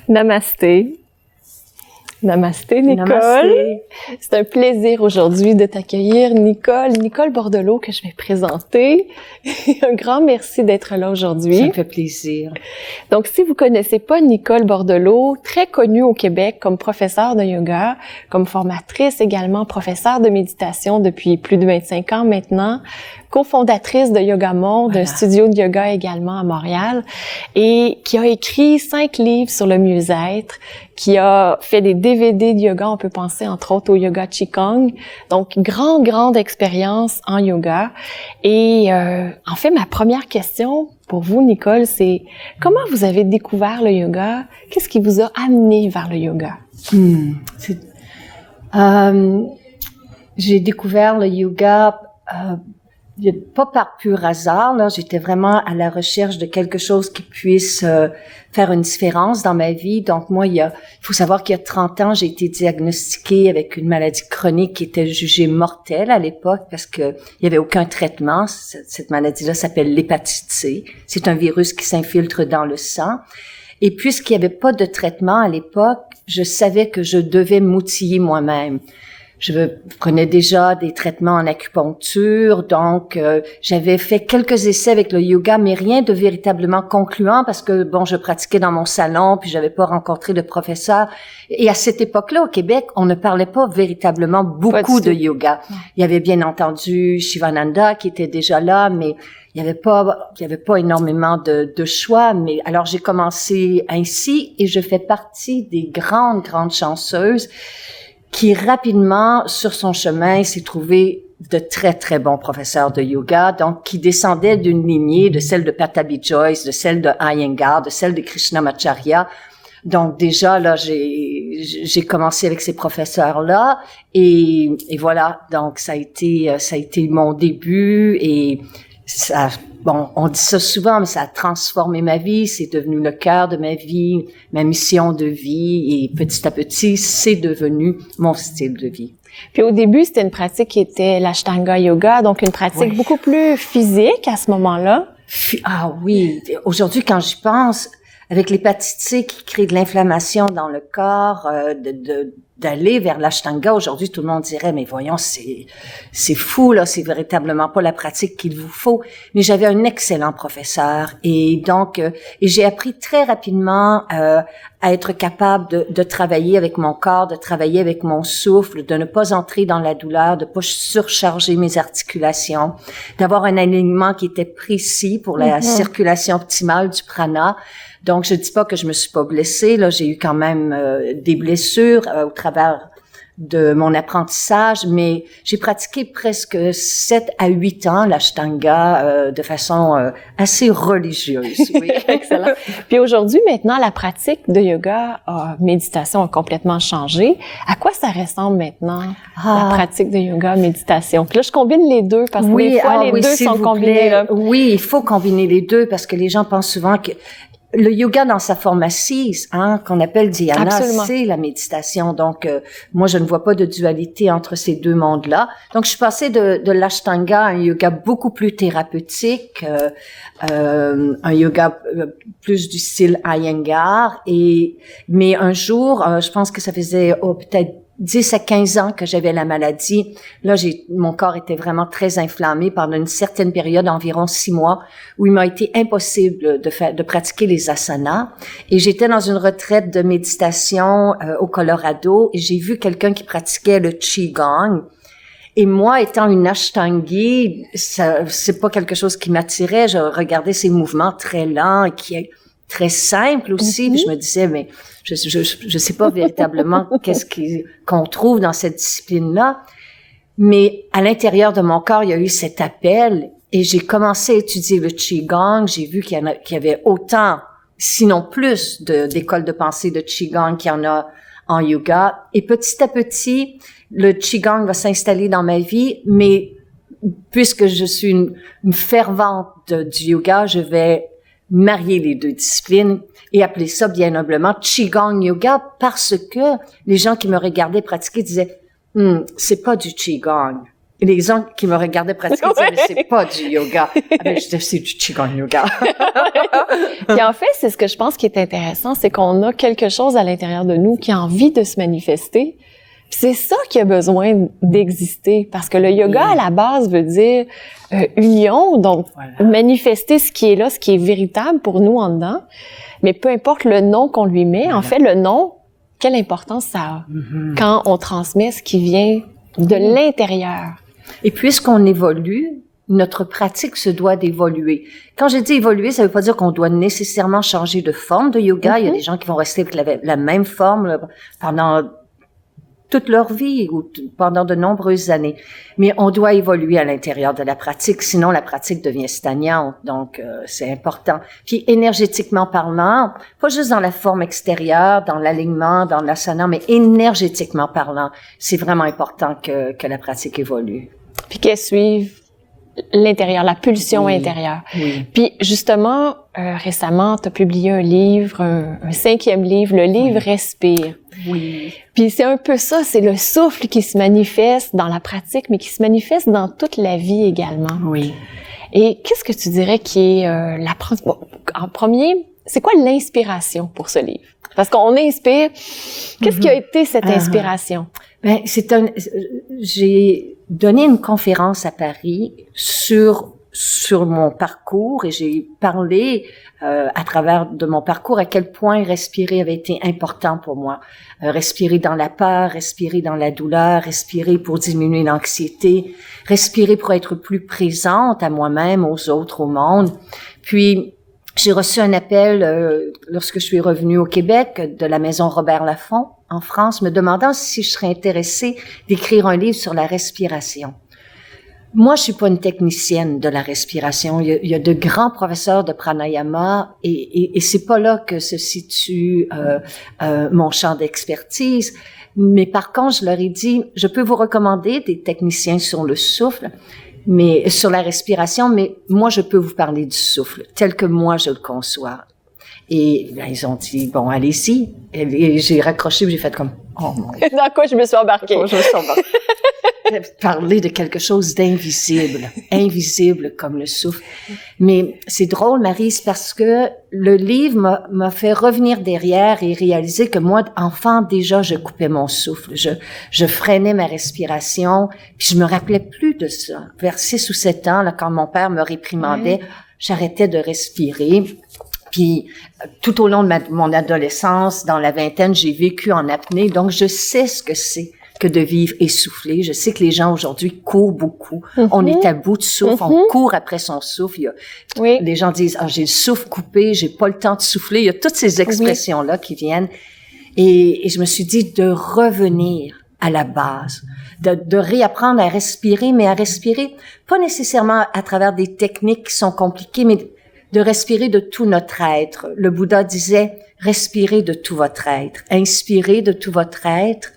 Namasté. Namasté, Nicole. Namasté. C'est un plaisir aujourd'hui de t'accueillir, Nicole Bordelot, que je vais présenter. Un grand merci d'être là aujourd'hui. Ça me fait plaisir. Donc, si vous connaissez pas Nicole Bordelot, très connue au Québec comme professeure de yoga, comme formatrice également, professeure de méditation depuis plus de 25 ans maintenant, cofondatrice de Yoga Monde, un studio de yoga également à Montréal, et qui a écrit 5 livres sur le mieux-être, qui a fait des DVD de yoga, on peut penser entre autres au yoga Qigong. Donc, grande expérience en yoga. Et en fait, ma première question pour vous, Nicole, c'est comment vous avez découvert le yoga? Qu'est-ce qui vous a amené vers le yoga? J'ai découvert le yoga pas par pur hasard, là. J'étais vraiment à la recherche de quelque chose qui puisse faire une différence dans ma vie. Donc moi, il faut savoir qu'il y a 30 ans, j'ai été diagnostiquée avec une maladie chronique qui était jugée mortelle à l'époque parce que il y avait aucun traitement. Cette maladie-là s'appelle l'hépatite C. C'est un virus qui s'infiltre dans le sang. Et puisqu'il n'y avait pas de traitement à l'époque, je savais que je devais m'outiller moi-même. Je prenais déjà des traitements en acupuncture, donc j'avais fait quelques essais avec le yoga, mais rien de véritablement concluant parce que bon, je pratiquais dans mon salon, puis j'avais pas rencontré de professeur. Et à cette époque-là, au Québec, on ne parlait pas véritablement beaucoup de yoga. Il y avait bien entendu Shivananda qui était déjà là, mais il y avait pas énormément de choix. Mais alors j'ai commencé ainsi et je fais partie des grandes chanceuses qui rapidement, sur son chemin, s'est trouvé de très bons professeurs de yoga, donc qui descendaient d'une lignée de celle de Patabi Joyce, de celle de Iyengar, de celle de Krishnamacharya. Donc déjà, là, j'ai commencé avec ces professeurs-là et voilà. Donc ça a été mon début et ça, bon, on dit ça souvent, mais ça a transformé ma vie, c'est devenu le cœur de ma vie, ma mission de vie, et petit à petit, c'est devenu mon style de vie. Puis au début, c'était une pratique qui était l'Ashtanga Yoga, donc une pratique beaucoup plus physique à ce moment-là. Ah oui, aujourd'hui, quand j'y pense, avec l'hépatite C qui crée de l'inflammation dans le corps, d'aller vers l'Ashtanga, aujourd'hui, tout le monde dirait, mais voyons, c'est fou, là, c'est véritablement pas la pratique qu'il vous faut. Mais j'avais un excellent professeur et donc, et j'ai appris très rapidement à être capable de travailler avec mon corps, de travailler avec mon souffle, de ne pas entrer dans la douleur, de pas surcharger mes articulations, d'avoir un alignement qui était précis pour la circulation optimale du prana. Donc, je dis pas que je me suis pas blessée. Là, j'ai eu quand même des blessures au travers de mon apprentissage, mais j'ai pratiqué presque 7 à 8 ans l'Ashtanga de façon assez religieuse. Oui, excellent. Puis aujourd'hui, maintenant, la pratique de yoga, méditation a complètement changé. À quoi ça ressemble maintenant, la pratique de yoga, méditation? Puis là, je combine les deux parce que des fois, les deux sont combinés. Là. Oui, il faut combiner les deux parce que les gens pensent souvent que le yoga dans sa forme assise, qu'on appelle dhyana, c'est la méditation. Donc, moi, je ne vois pas de dualité entre ces deux mondes-là. Donc, je suis passée de l'Ashtanga à un yoga beaucoup plus thérapeutique, un yoga plus du style Iyengar. Mais un jour, je pense que ça faisait peut-être 10 à 15 ans que j'avais la maladie. Là, mon corps était vraiment très inflammé pendant une certaine période, environ 6 mois, où il m'a été impossible de pratiquer les asanas. Et j'étais dans une retraite de méditation au Colorado et j'ai vu quelqu'un qui pratiquait le Qigong. Et moi, étant une Ashtangi, c'est pas quelque chose qui m'attirait. Je regardais ces mouvements très lents et très simples aussi. Puis je me disais, mais je sais pas véritablement qu'est-ce qu'on trouve dans cette discipline-là. Mais à l'intérieur de mon corps, il y a eu cet appel et j'ai commencé à étudier le Qigong. J'ai vu qu'il y avait autant, sinon plus, d'écoles de pensée de Qigong qu'il y en a en yoga. Et petit à petit, le Qigong va s'installer dans ma vie, mais puisque je suis une fervente du yoga, je vais marier les deux disciplines et appeler ça bien humblement Qigong Yoga parce que les gens qui me regardaient pratiquer disaient c'est pas du Qigong. les gens qui me regardaient pratiquer disaient, mais c'est pas du yoga. Mais je disais, c'est du Qigong yoga. Puis en fait, c'est ce que je pense qui est intéressant, c'est qu'on a quelque chose à l'intérieur de nous qui a envie de se manifester. Puis c'est ça qui a besoin d'exister, parce que le yoga, à la base, veut dire union, donc manifester ce qui est là, ce qui est véritable pour nous en dedans. Mais peu importe le nom qu'on lui met, en fait, le nom, quelle importance ça a quand on transmet ce qui vient de l'intérieur. Et puisqu'on évolue, notre pratique se doit d'évoluer. Quand je dis évoluer, ça veut pas dire qu'on doit nécessairement changer de forme de yoga. Il y a des gens qui vont rester avec la même forme là, pendant toute leur vie ou pendant de nombreuses années. Mais on doit évoluer à l'intérieur de la pratique, sinon la pratique devient stagnante. Donc, c'est important. Puis, énergétiquement parlant, pas juste dans la forme extérieure, dans l'alignement, dans l'asana, mais énergétiquement parlant, c'est vraiment important que la pratique évolue. Puis qu'elle suive l'intérieur, la pulsion intérieure. Oui. Puis justement, récemment, tu as publié un livre, un 5e livre, le livre Respire. Oui. Puis c'est un peu ça, c'est le souffle qui se manifeste dans la pratique, mais qui se manifeste dans toute la vie également. Oui. Et qu'est-ce que tu dirais qui est en premier, c'est quoi l'inspiration pour ce livre? Parce qu'on inspire. Qu'est-ce qui a été cette inspiration? Ben, j'ai donné une conférence à Paris sur mon parcours et j'ai parlé à travers de mon parcours à quel point respirer avait été important pour moi. Respirer dans la peur, respirer dans la douleur, respirer pour diminuer l'anxiété, respirer pour être plus présente à moi-même, aux autres, au monde. Puis j'ai reçu un appel lorsque je suis revenue au Québec de la maison Robert Laffont en France, me demandant si je serais intéressée d'écrire un livre sur la respiration. Moi, je suis pas une technicienne de la respiration. Il y a de grands professeurs de pranayama et c'est pas là que se situe mon champ d'expertise. Mais par contre, je leur ai dit, je peux vous recommander des techniciens sur le souffle, mais sur la respiration, mais moi, je peux vous parler du souffle tel que moi, je le conçois. Et ben, ils ont dit, bon, allez-y. Et j'ai raccroché, j'ai fait comme, oh mon Dieu. Dans quoi je me suis embarquée? Je me suis embarquée. Parler de quelque chose d'invisible, invisible comme le souffle. Mais c'est drôle, Maryse, parce que le livre m'a fait revenir derrière et réaliser que moi, enfant, déjà, je coupais mon souffle. Je freinais ma respiration, puis je me rappelais plus de ça. Vers 6 ou 7 ans, là, quand mon père me réprimandait, j'arrêtais de respirer. Puis, tout au long de mon adolescence, dans la vingtaine, j'ai vécu en apnée, donc je sais ce que c'est que de vivre essoufflé. Je sais que les gens aujourd'hui courent beaucoup. On est à bout de souffle, on court après son souffle. Les gens disent, j'ai le souffle coupé, j'ai pas le temps de souffler. Il y a toutes ces expressions-là qui viennent. Et je me suis dit de revenir à la base, de réapprendre à respirer, mais à respirer pas nécessairement à travers des techniques qui sont compliquées, mais de respirer de tout notre être. Le Bouddha disait, respirez de tout votre être, inspirez de tout votre être,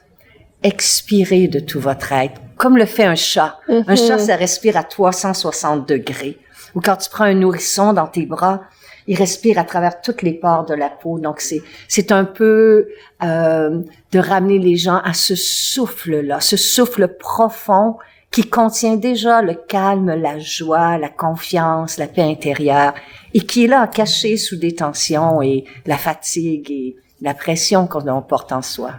expirez de tout votre être, comme le fait un chat. Un chat, ça respire à 360 degrés. Ou quand tu prends un nourrisson dans tes bras, il respire à travers toutes les pores de la peau. Donc, c'est un peu de ramener les gens à ce souffle-là, ce souffle profond qui contient déjà le calme, la joie, la confiance, la paix intérieure, et qui est là, caché sous des tensions et la fatigue et la pression qu'on porte en soi.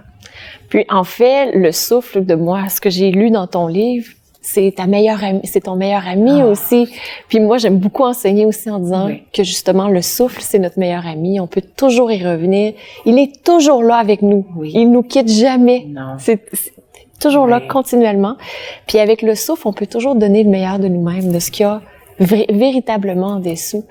Puis, en fait, le souffle de moi, ce que j'ai lu dans ton livre, c'est ta meilleure amie, c'est ton meilleur ami aussi. Puis moi, j'aime beaucoup enseigner aussi en disant que justement, le souffle, c'est notre meilleur ami. On peut toujours y revenir. Il est toujours là avec nous. Il nous quitte jamais. Non. C'est toujours là continuellement. Puis avec le souffle, on peut toujours donner le meilleur de nous-mêmes, de ce qu'il y a véritablement en dessous.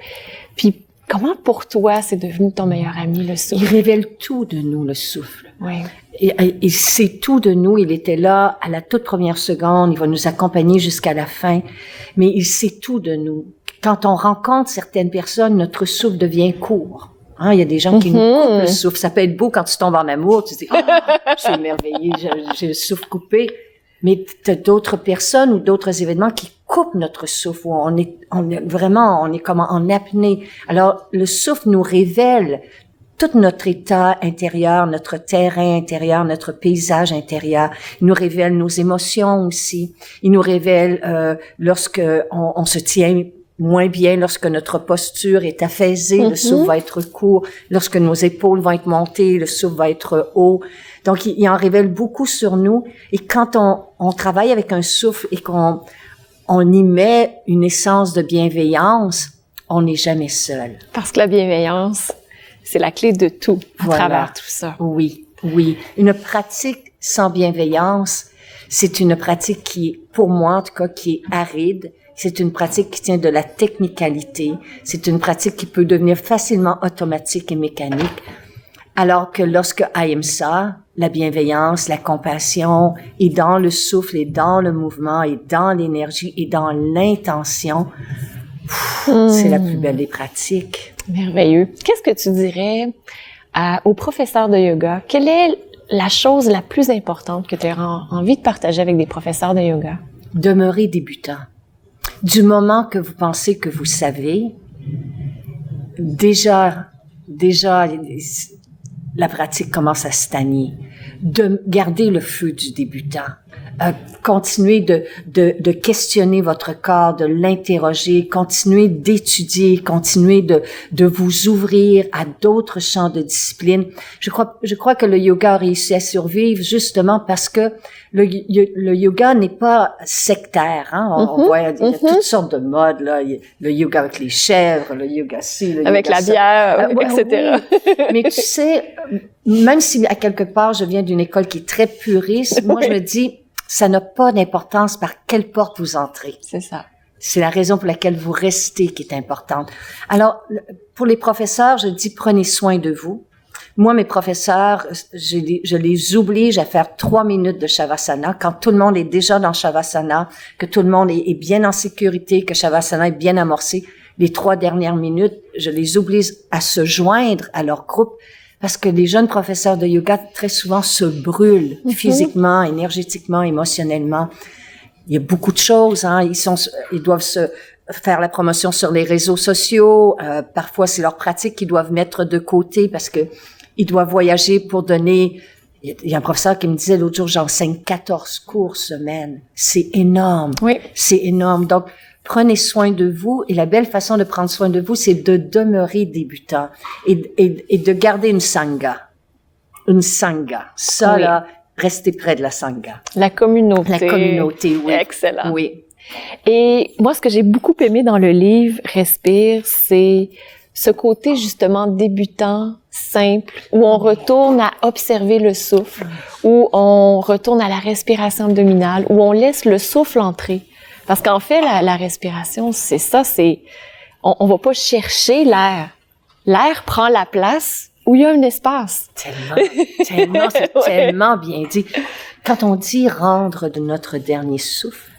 Puis comment pour toi, c'est devenu ton meilleur ami, le souffle? Il révèle tout de nous, le souffle. Oui. Il sait tout de nous. Il était là à la toute première seconde. Il va nous accompagner jusqu'à la fin. Mais il sait tout de nous. Quand on rencontre certaines personnes, notre souffle devient court. Hein, il y a des gens qui nous coupent le souffle. Ça peut être beau quand tu tombes en amour. Tu te dis, je suis émerveillée, j'ai le souffle coupé. Mais t'as d'autres personnes ou d'autres événements qui coupent notre souffle. Où on est comme en apnée. Alors, le souffle nous révèle tout notre état intérieur, notre terrain intérieur, notre paysage intérieur. Il nous révèle nos émotions aussi. Il nous révèle lorsque on se tient moins bien, lorsque notre posture est affaisée, le souffle va être court. Lorsque nos épaules vont être montées, le souffle va être haut. Donc, il en révèle beaucoup sur nous. Et quand on travaille avec un souffle et qu'on y met une essence de bienveillance, on n'est jamais seul. Parce que la bienveillance, c'est la clé de tout à travers tout ça. Oui. Une pratique sans bienveillance, c'est une pratique qui, pour moi en tout cas, qui est aride. C'est une pratique qui tient de la technicalité. C'est une pratique qui peut devenir facilement automatique et mécanique. Alors que lorsque Ahimsa, la bienveillance, la compassion, est dans le souffle, et dans le mouvement, et dans l'énergie, et dans l'intention, c'est la plus belle des pratiques. Merveilleux. Qu'est-ce que tu dirais aux professeurs de yoga? Quelle est la chose la plus importante que tu as envie de partager avec des professeurs de yoga? Demeurez débutant. Du moment que vous pensez que vous savez, déjà, la pratique commence à stagner. De garder le feu du débutant. Continuez de questionner votre corps, de l'interroger, continuez d'étudier, continuez de vous ouvrir à d'autres champs de discipline. Je crois que le yoga a réussi à survivre justement parce que le yoga n'est pas sectaire, hein. On voit, il y a toutes sortes de modes, là. Le yoga avec les chèvres, le yoga ci, le avec yoga la bière, etc. Oui. Mais tu sais, même si à quelque part je viens d'une école qui est très puriste, moi je me dis, ça n'a pas d'importance par quelle porte vous entrez. C'est ça. C'est la raison pour laquelle vous restez qui est importante. Alors, pour les professeurs, je dis prenez soin de vous. Moi, mes professeurs, je les oblige à faire 3 minutes de Shavasana quand tout le monde est déjà dans Shavasana, que tout le monde est bien en sécurité, que Shavasana est bien amorcé. Les 3 dernières minutes, je les oblige à se joindre à leur groupe parce que les jeunes professeurs de yoga très souvent se brûlent physiquement, énergétiquement, émotionnellement. Il y a beaucoup de choses, hein. Ils doivent se faire la promotion sur les réseaux sociaux. Parfois, c'est leurs pratiques qu'ils doivent mettre de côté parce que ils doivent voyager pour donner. Il y a un professeur qui me disait l'autre jour, j'enseigne 14 cours semaine. C'est énorme. Oui. C'est énorme. Donc, prenez soin de vous. Et la belle façon de prendre soin de vous, c'est de demeurer débutant et de garder une sangha. Une sangha. Ça, là, restez près de la sangha. La communauté. La communauté, oui. Excellent. Oui. Et moi, ce que j'ai beaucoup aimé dans le livre Respire, c'est ce côté justement débutant, simple, où on retourne à observer le souffle, où on retourne à la respiration abdominale, où on laisse le souffle entrer. Parce qu'en fait, la respiration, c'est ça, on va pas chercher l'air. L'air prend la place où il y a un espace. Tellement, c'est tellement bien dit. Quand on dit rendre de notre dernier souffle,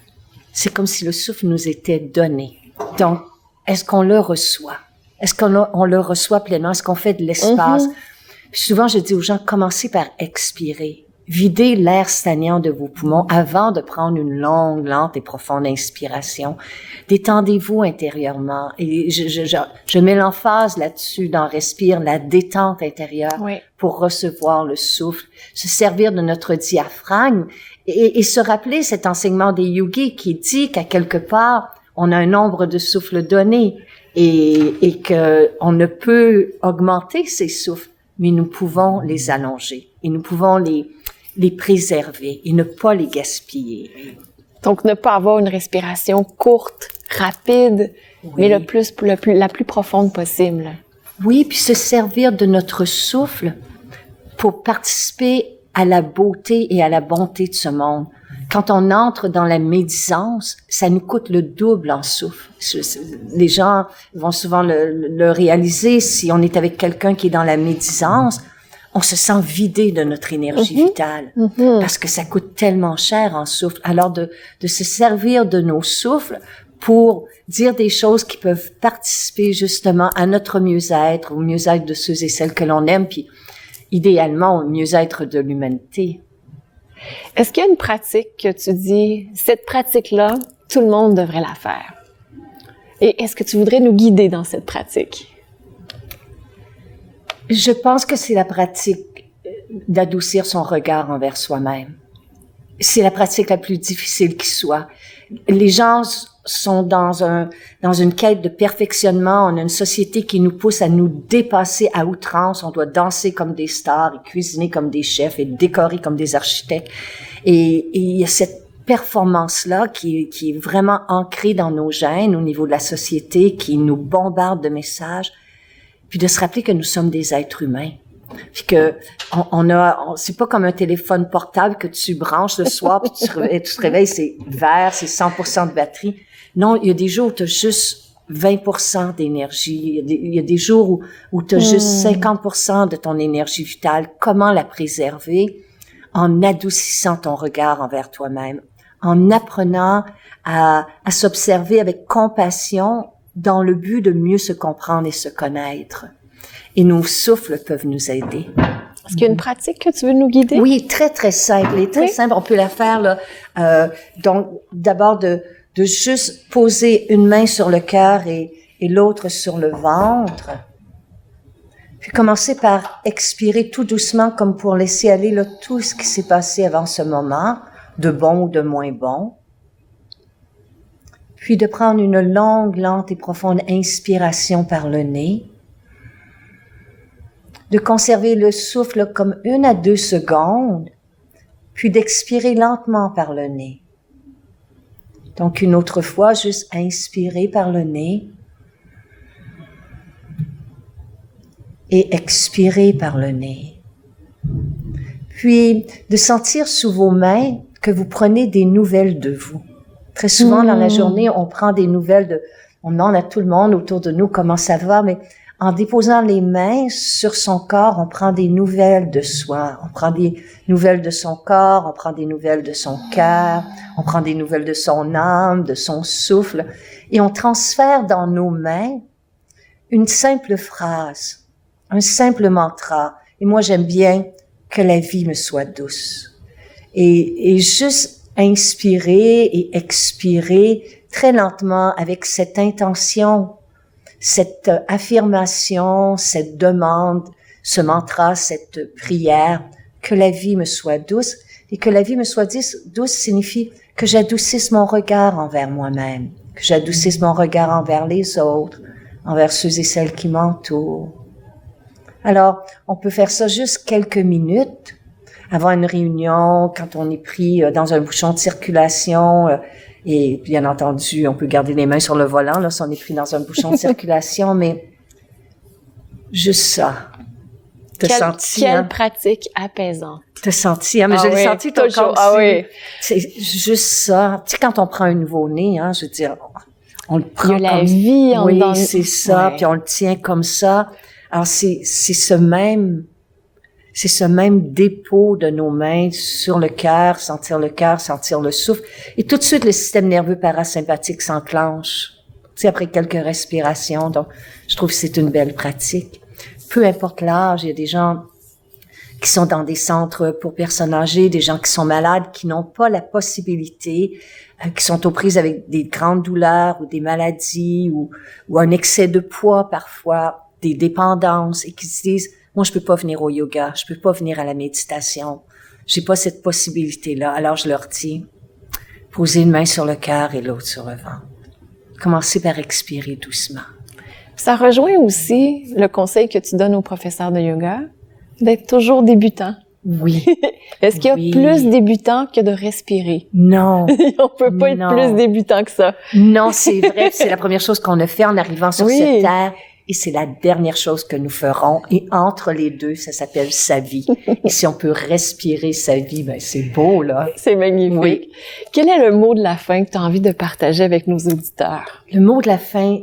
c'est comme si le souffle nous était donné. Donc, est-ce qu'on le reçoit? Est-ce qu'on le reçoit pleinement? Est-ce qu'on fait de l'espace? Puis souvent, je dis aux gens, commencez par expirer. Videz l'air stagnant de vos poumons avant de prendre une longue, lente et profonde inspiration. Détendez-vous intérieurement. Et je mets l'emphase là-dessus dans Respire, la détente intérieure pour recevoir le souffle, se servir de notre diaphragme et se rappeler cet enseignement des yogis qui dit qu'à quelque part, on a un nombre de souffles donnés et que on ne peut augmenter ces souffles, mais nous pouvons les allonger et nous pouvons les préserver et ne pas les gaspiller. Donc, ne pas avoir une respiration courte, rapide, mais la plus profonde possible. Oui, puis se servir de notre souffle pour participer à la beauté et à la bonté de ce monde. Quand on entre dans la médisance, ça nous coûte le double en souffle. Les gens vont souvent le réaliser. Si on est avec quelqu'un qui est dans la médisance, on se sent vidé de notre énergie vitale parce que ça coûte tellement cher en souffle. Alors de se servir de nos souffles pour dire des choses qui peuvent participer justement à notre mieux-être, au mieux-être de ceux et celles que l'on aime, puis idéalement au mieux-être de l'humanité. Est-ce qu'il y a une pratique que tu dis, cette pratique-là, tout le monde devrait la faire? Et est-ce que tu voudrais nous guider dans cette pratique? Je pense que c'est la pratique d'adoucir son regard envers soi-même. C'est la pratique la plus difficile qui soit. Les gens sont dans une quête de perfectionnement. On a une société qui nous pousse à nous dépasser à outrance. On doit danser comme des stars et cuisiner comme des chefs et décorer comme des architectes. Et il y a cette performance-là qui est vraiment ancrée dans nos gènes au niveau de la société, qui nous bombarde de messages. Puis de se rappeler que nous sommes des êtres humains. Puis que c'est pas comme un téléphone portable que tu branches le soir puis tu te réveilles, c'est vert, c'est 100% de batterie. Non, il y a des jours où tu as juste 20% d'énergie. Il y a des jours où tu as juste 50% de ton énergie vitale. Comment la préserver? En adoucissant ton regard envers toi-même, en apprenant à s'observer avec compassion dans le but de mieux se comprendre et se connaître. Et nos souffles peuvent nous aider. Est-ce qu'il y a une pratique que tu veux nous guider? Oui, très, très simple. Et très simple, on peut la faire, là. Donc, d'abord, de juste poser une main sur le cœur et l'autre sur le ventre. Puis commencer par expirer tout doucement, comme pour laisser aller là, tout ce qui s'est passé avant ce moment, de bon ou de moins bon. Puis de prendre une longue, lente et profonde inspiration par le nez. De conserver le souffle comme 1 à 2 secondes, puis d'expirer lentement par le nez. Donc une autre fois, juste inspirer par le nez et expirer par le nez. Puis de sentir sous vos mains que vous prenez des nouvelles de vous. Très souvent dans la journée, on prend des nouvelles on demande à tout le monde autour de nous comment ça va, mais en déposant les mains sur son corps, on prend des nouvelles de soi. On prend des nouvelles de son corps, on prend des nouvelles de son cœur, on prend des nouvelles de son âme, de son souffle. Et on transfère dans nos mains une simple phrase, un simple mantra. Et moi, j'aime bien que la vie me soit douce. Et juste inspirer et expirer très lentement avec cette intention, cette affirmation, cette demande, ce mantra, cette prière, que la vie me soit douce. Et que la vie me soit douce signifie que j'adoucisse mon regard envers moi-même, que j'adoucisse mon regard envers les autres, envers ceux et celles qui m'entourent. Alors, on peut faire ça juste quelques minutes avant une réunion, quand on est pris dans un bouchon de circulation. Et bien entendu, on peut garder les mains sur le volant, là, si on est pris dans un bouchon de circulation, mais juste ça. Quelle pratique apaisante. T'as senti, hein, mais je l'ai senti ton corps aussi. Ah oui. C'est juste ça. Tu sais, quand on prend un nouveau-né, hein, je veux dire, on le prend il y a la vie en oui, c'est ça, puis on le tient comme ça. Alors, c'est ce même dépôt de nos mains sur le cœur, sentir le souffle. Et tout de suite, le système nerveux parasympathique s'enclenche, tu sais, après quelques respirations. Donc, je trouve que c'est une belle pratique. Peu importe l'âge, il y a des gens qui sont dans des centres pour personnes âgées, des gens qui sont malades, qui n'ont pas la possibilité, qui sont aux prises avec des grandes douleurs ou des maladies ou un excès de poids parfois, des dépendances, et qui se disent moi, je peux pas venir au yoga, je peux pas venir à la méditation. J'ai pas cette possibilité-là. Alors, je leur dis, posez une main sur le cœur et l'autre sur le ventre. Commencez par expirer doucement. Ça rejoint aussi le conseil que tu donnes aux professeurs de yoga, d'être toujours débutant. Oui. Est-ce qu'il y a plus débutant que de respirer? Non. On peut pas être plus débutant que ça. Non, c'est vrai. C'est la première chose qu'on a fait en arrivant sur cette terre. Et c'est la dernière chose que nous ferons. Et entre les deux, ça s'appelle sa vie. Et si on peut respirer sa vie, ben c'est beau, là. C'est magnifique. Oui. Quel est le mot de la fin que tu as envie de partager avec nos auditeurs? Le mot de la fin,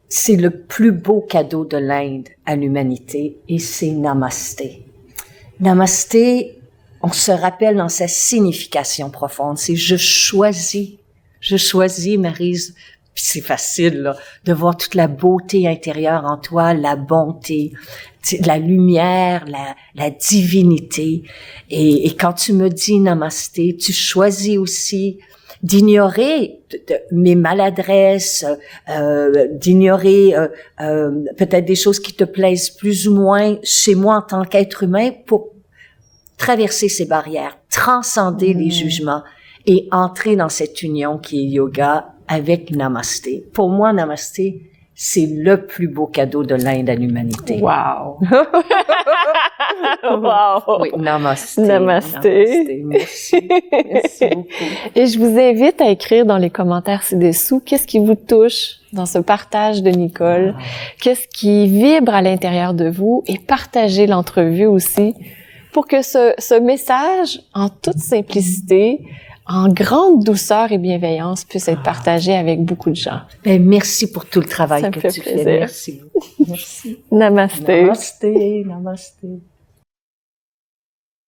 c'est le plus beau cadeau de l'Inde à l'humanité, et c'est Namasté. Namasté, on se rappelle dans sa signification profonde, c'est je choisis, Maryse. Puis c'est facile, là, de voir toute la beauté intérieure en toi, la bonté, la lumière, la divinité. Et quand tu me dis Namasté, tu choisis aussi d'ignorer mes maladresses, d'ignorer peut-être des choses qui te plaisent plus ou moins chez moi en tant qu'être humain pour traverser ces barrières, transcender les jugements et entrer dans cette union qui est yoga avec Namasté. Pour moi, Namasté, c'est le plus beau cadeau de l'Inde à l'humanité. Wow! Wow! Oui, Namasté. Namasté. Merci. Merci beaucoup. Et je vous invite à écrire dans les commentaires ci-dessous qu'est-ce qui vous touche dans ce partage de Nicole, qu'est-ce qui vibre à l'intérieur de vous et partagez l'entrevue aussi pour que ce message, en toute simplicité, en grande douceur et bienveillance, puisse être partagé avec beaucoup de gens. Ben, merci pour tout le travail Ça me que fait tu plaisir. fais. Merci beaucoup. Merci. Namasté. Namasté. Namasté.